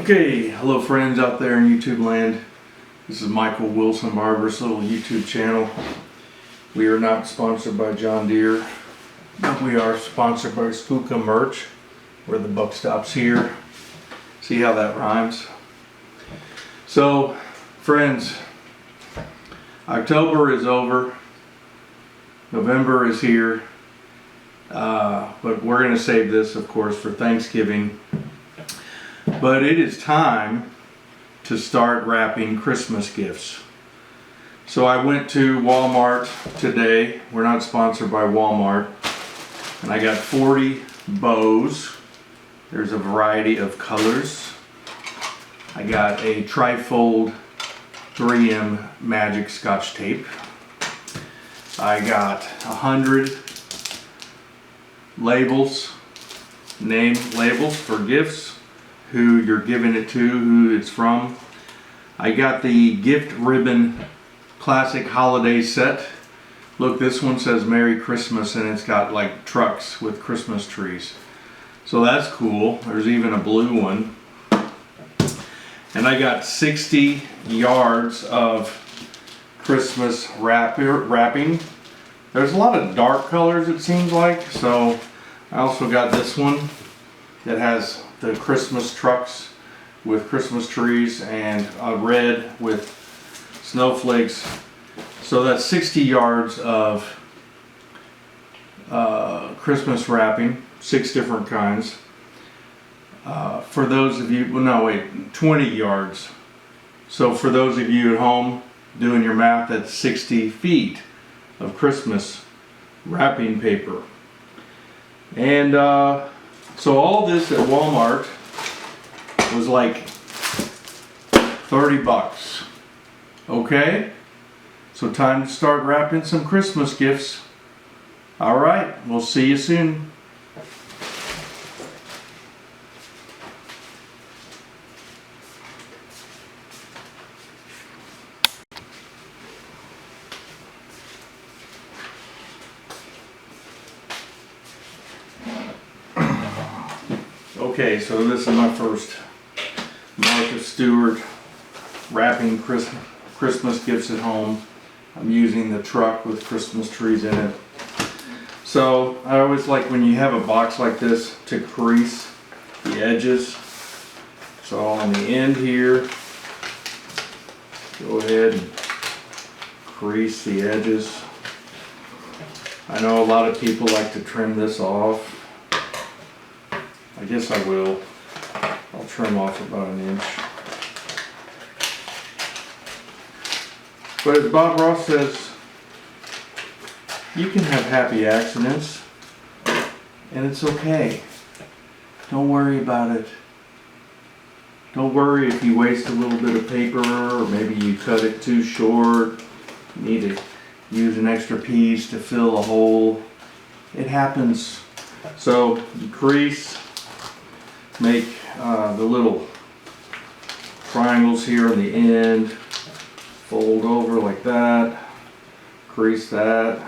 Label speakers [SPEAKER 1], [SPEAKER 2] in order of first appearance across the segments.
[SPEAKER 1] Okay, hello friends out there in YouTube land. This is Michael Wilson Barber's little YouTube channel. We are not sponsored by John Deere, but we are sponsored by Spooka Merch, where the buck stops here. See how that rhymes? So, friends, October is over. November is here. But we're going to save this, of course, for Thanksgiving. But it is time to start wrapping Christmas gifts. So I went to Walmart today. We're not sponsored by Walmart. And I got 40 bows. There's a variety of colors. I got a trifold 3M magic scotch tape. I got 100 labels, name labels for gifts, who you're giving it to, who it's from. I got the gift ribbon classic holiday set. Look, this one says Merry Christmas and it's got like trucks with Christmas trees. So that's cool. There's even a blue one. And I got 60 yards of Christmas wrapping. There's a lot of dark colors, it seems like. So I also got this one that has the Christmas trucks with Christmas trees and a red with snowflakes. So that's 60 yards of Christmas wrapping, 6 different kinds. For those of you, well, no wait, 20 yards. So for those of you at home doing your math, that's 60 feet of Christmas wrapping paper. And so all this at Walmart was like 30 bucks. Okay? So time to start wrapping some Christmas gifts. Alright, we'll see you soon. Okay, so this is my first Martha Stewart wrapping Christmas gifts at home. I'm using the truck with Christmas trees in it. So I always like when you have a box like this to crease the edges. So on the end here, go ahead and crease the edges. I know a lot of people like to trim this off. I guess I will. I'll trim off about 1 inch. But as Bob Ross says, you can have happy accidents and it's okay. Don't worry about it. Don't worry if you waste a little bit of paper or maybe you cut it too short. You need to use an extra piece to fill a hole. It happens. So you crease. Make the little triangles here on the end, fold over like that, crease that,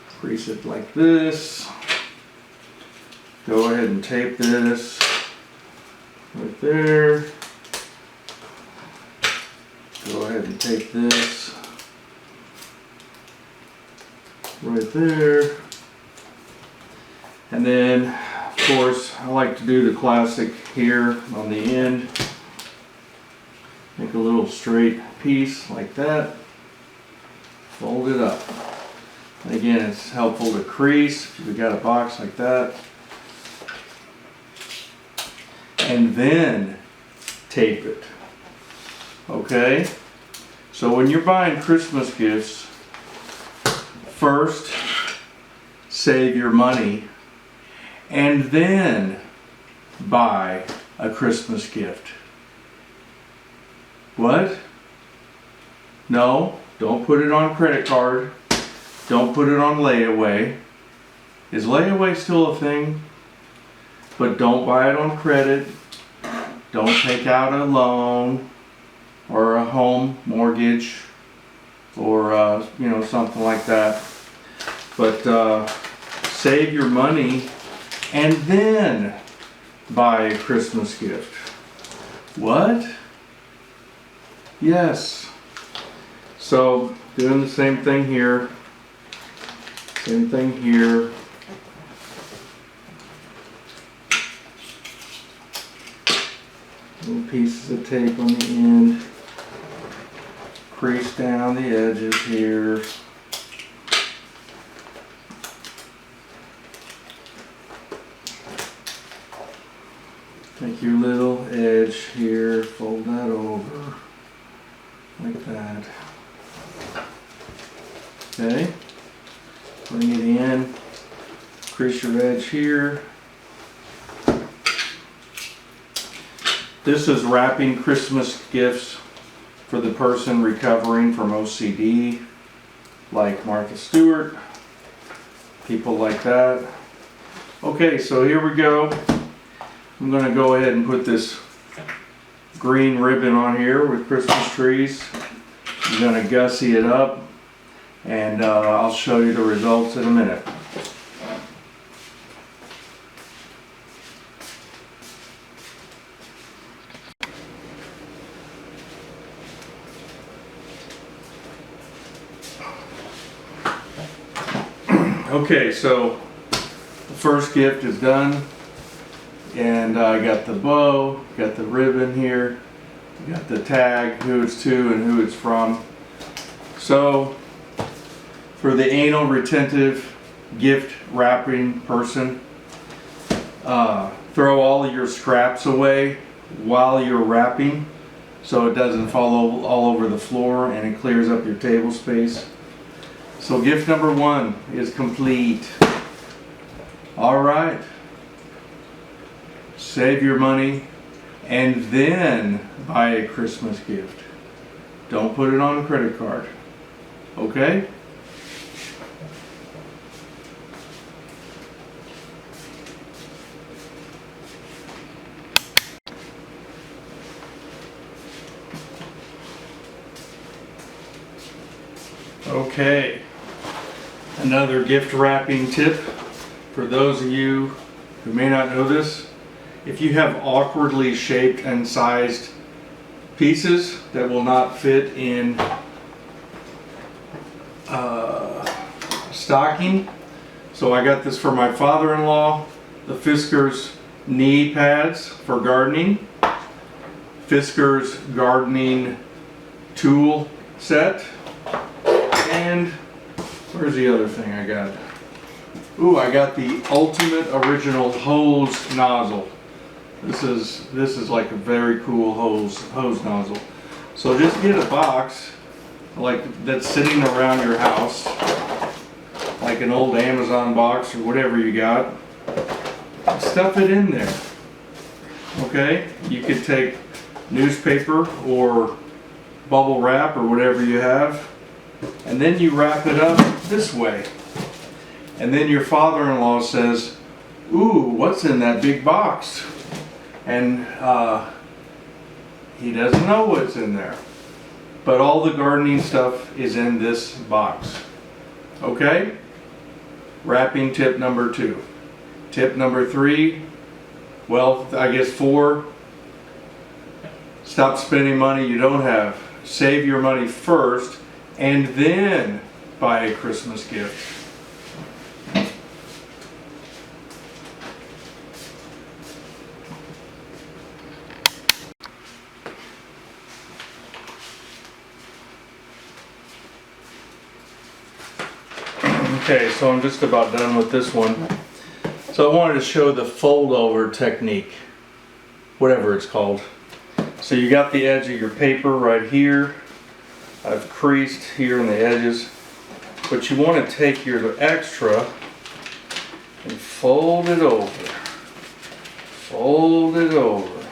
[SPEAKER 1] crease it like this, go ahead and tape this right there, go ahead and tape this right there, and then of course, I like to do the classic here on the end. Make a little straight piece like that. Fold it up. And again, it's helpful to crease if you've got a box like that. And then tape it. Okay? So when you're buying Christmas gifts, first save your money and then buy a Christmas gift. What? No, don't put it on credit card. Don't put it on layaway. Is layaway still a thing? But don't buy it on credit. Don't take out a loan or a home mortgage or something like that. But save your money and then buy a Christmas gift. What? Yes. So doing the same thing here. Same thing here. Little pieces of tape on the end. Crease down the edges here. Take your little edge here, fold that over, like that. Okay, bring it in, crease your edge here. This is wrapping Christmas gifts for the person recovering from OCD, like Martha Stewart, people like that. Okay, so here we go. I'm going to go ahead and put this green ribbon on here with Christmas trees. I'm going to gussy it up, and I'll show you the results in a minute. Okay, so the first gift is done, and I got the bow, got the ribbon here, got the tag, who it's to and who it's from. So for the anal retentive gift wrapping person, throw all of your scraps away while you're wrapping so it doesn't fall all over the floor and it clears up your table space. So gift number 1 is complete. All right. Save your money and then buy a Christmas gift. Don't put it on a credit card. Okay? Okay. Another gift wrapping tip for those of you who may not know this. If you have awkwardly shaped and sized pieces that will not fit in stocking, so I got this for my father-in-law, the Fisker's knee pads for gardening, Fisker's gardening tool set, and where's the other thing I got? Ooh, I got the ultimate original hose nozzle. This is like a very cool hose nozzle. So just get a box like that's sitting around your house, like an old Amazon box or whatever you got. Stuff it in there. Okay? You could take newspaper or bubble wrap or whatever you have, and then you wrap it up this way. And then your father-in-law says, "Ooh, what's in that big box?" And he doesn't know what's in there. But all the gardening stuff is in this box. Okay? Wrapping tip number 2. Tip number 3, well, I guess 4, stop spending money you don't have. Save your money first and then buy a Christmas gift. Okay, so I'm just about done with this one. So I wanted to show the fold over technique, whatever it's called. So you got the edge of your paper right here. I've creased here in the edges, but you want to take your extra and fold it over. Fold it over.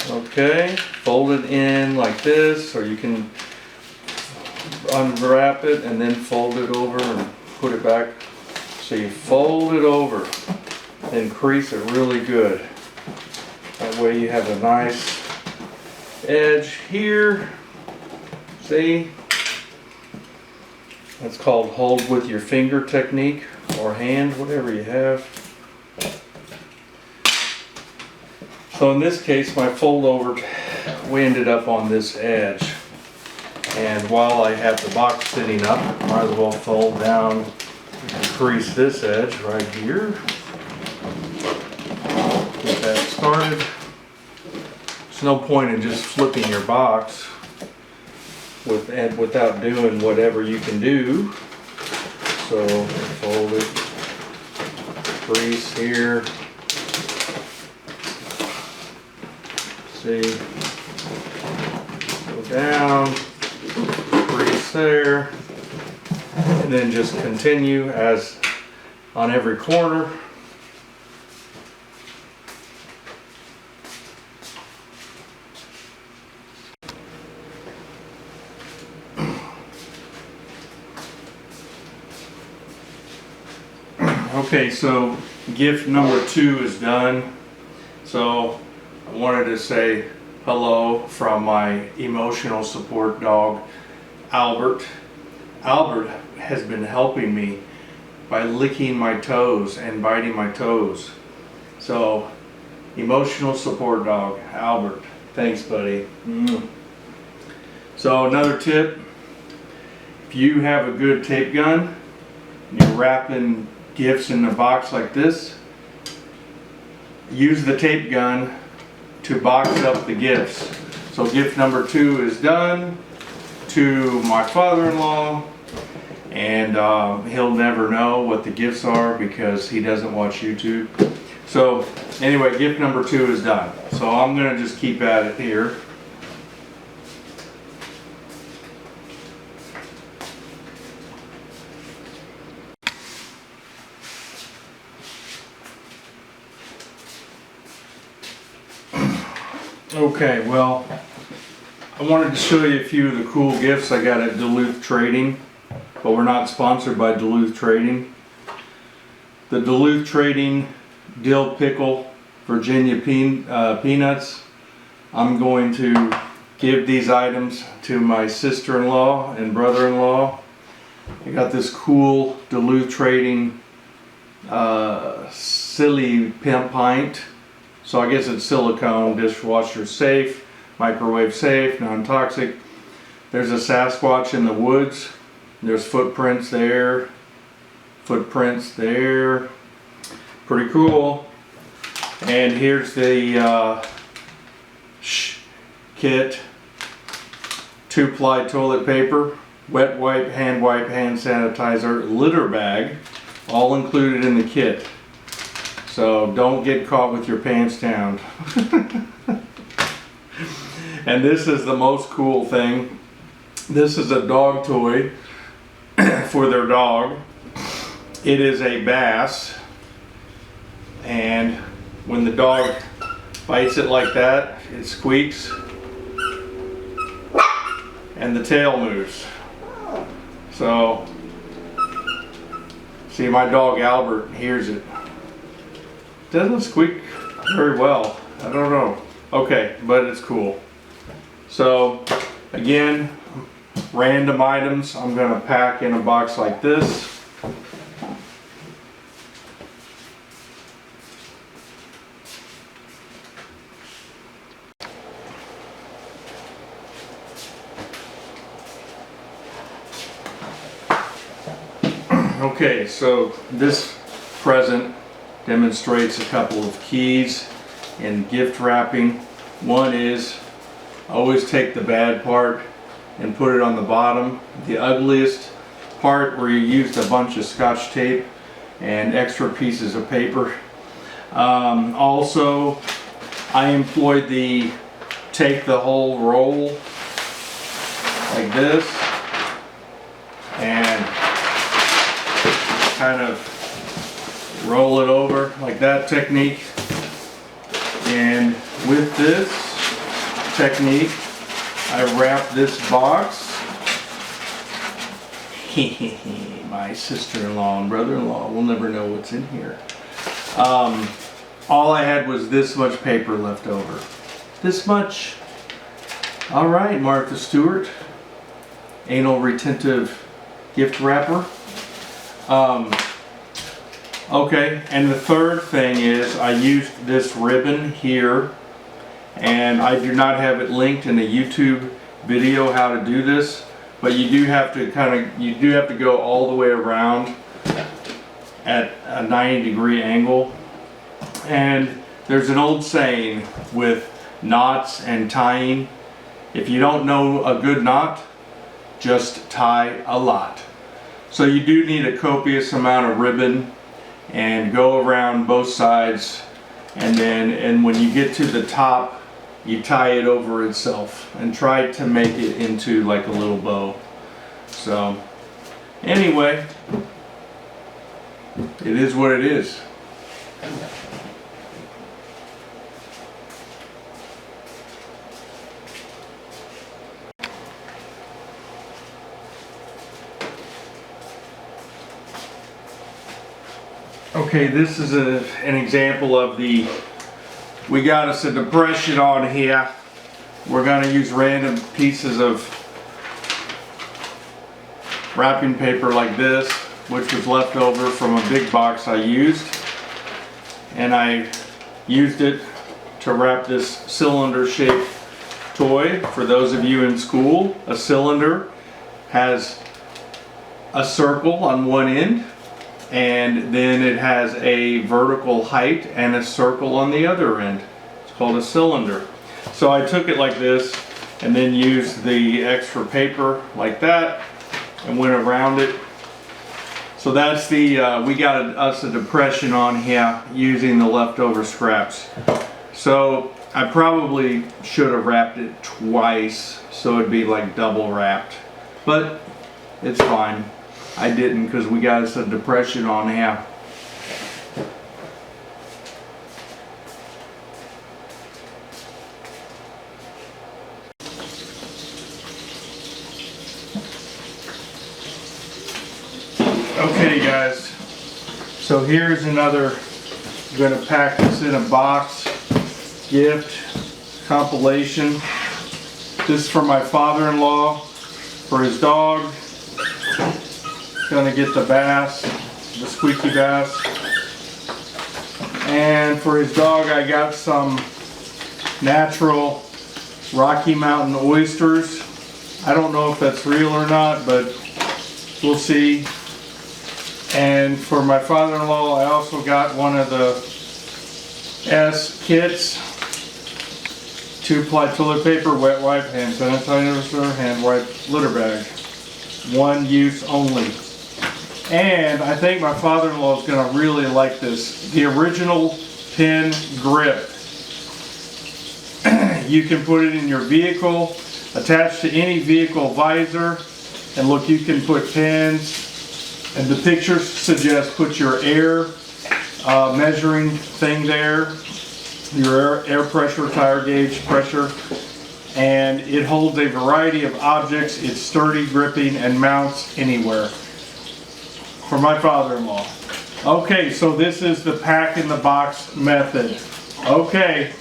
[SPEAKER 1] Okay, fold it in like this, or you can unwrap it and then fold it over and put it back. So you fold it over and crease it really good. That way you have a nice edge here. See? That's called hold with your finger technique or hand, whatever you have. So in this case, my fold over, we ended up on this edge. And while I have the box sitting up, might as well fold down and crease this edge right here. Get that started. There's no point in just flipping your box without doing whatever you can do. So fold it, crease here. See, go down, crease there, and then just continue as on every corner. Okay, so gift number 2 is done. So I wanted to say hello from my emotional support dog, Albert. Albert has been helping me by licking my toes and biting my toes. So, emotional support dog, Albert. Thanks, buddy. So another tip, if you have a good tape gun, and you're wrapping gifts in a box like this, use the tape gun to box up the gifts. So gift number 2 is done to my father-in-law, and he'll never know what the gifts are because he doesn't watch YouTube. So anyway, gift number 2 is done. So I'm gonna just keep at it here. Okay, well, I wanted to show you a few of the cool gifts I got at Duluth Trading, but we're not sponsored by Duluth Trading. The Duluth Trading dill pickle Virginia peanuts. I'm going to give these items to my sister-in-law and brother-in-law. I got this cool Duluth Trading silly pint. So I guess it's silicone, dishwasher safe, microwave safe, non-toxic. There's a Sasquatch in the woods. There's footprints there. Footprints there. Pretty cool. And here's the kit. 2-ply toilet paper, wet wipe, hand sanitizer, litter bag, all included in the kit. So don't get caught with your pants down. And this is the most cool thing. This is a dog toy for their dog. It is a bass, and when the dog bites it like that, it squeaks and the tail moves. So see, my dog Albert hears it. Doesn't squeak very well. I don't know. Okay, but it's cool. So again, random items I'm going to pack in a box like this. Okay, so this present demonstrates a couple of keys in gift wrapping. One is always take the bad part and put it on the bottom. The ugliest part where you used a bunch of Scotch tape and extra pieces of paper. Also, I employed the take the whole roll like this and kind of roll it over like that technique. And with this technique, I wrap this box. My sister-in-law and brother-in-law will never know what's in here. All I had was this much paper left over. This much. All right, Martha Stewart, anal retentive gift wrapper. Okay, and the third thing is I used this ribbon here and I do not have it linked in a YouTube video how to do this, but you do have to go all the way around at a 90-degree angle. And there's an old saying with knots and tying: if you don't know a good knot, just tie a lot. So you do need a copious amount of ribbon, and go around both sides, and when you get to the top, you tie it over itself and try to make it into like a little bow. So anyway, it is what it is. Okay, this is an example of we got us a depression on here. We're going to use random pieces of wrapping paper like this, which was left over from a big box I used. And I used it to wrap this cylinder shaped toy. For those of you in school, a cylinder has a circle on one end, and then it has a vertical height and a circle on the other end. It's called a cylinder. So I took it like this and then used the extra paper like that and went around it. So that's we got us a depression on here using the leftover scraps. So I probably should have wrapped it twice so it'd be like double wrapped, but it's fine. I didn't, because we got us a depression on here. Okay guys, so here's another, I'm going to pack this in a box, gift, compilation. This is for my father-in-law, for his dog. Gonna get the bass, the squeaky bass. And for his dog, I got some natural Rocky Mountain oysters. I don't know if that's real or not, but we'll see. And for my father-in-law, I also got one of the S kits: 2-ply toilet paper, wet wipe, hand sanitizer, hand wipe, litter bag. One use only. And I think my father-in-law is going to really like this. The original pin grip. You can put it in your vehicle, attached to any vehicle visor. And look, you can put pins. And the pictures suggest put your air measuring thing there. Your air pressure, tire gauge pressure. And it holds a variety of objects. It's sturdy, gripping, and mounts anywhere. For my father-in-law. Okay, so this is the pack in the box method. Okay,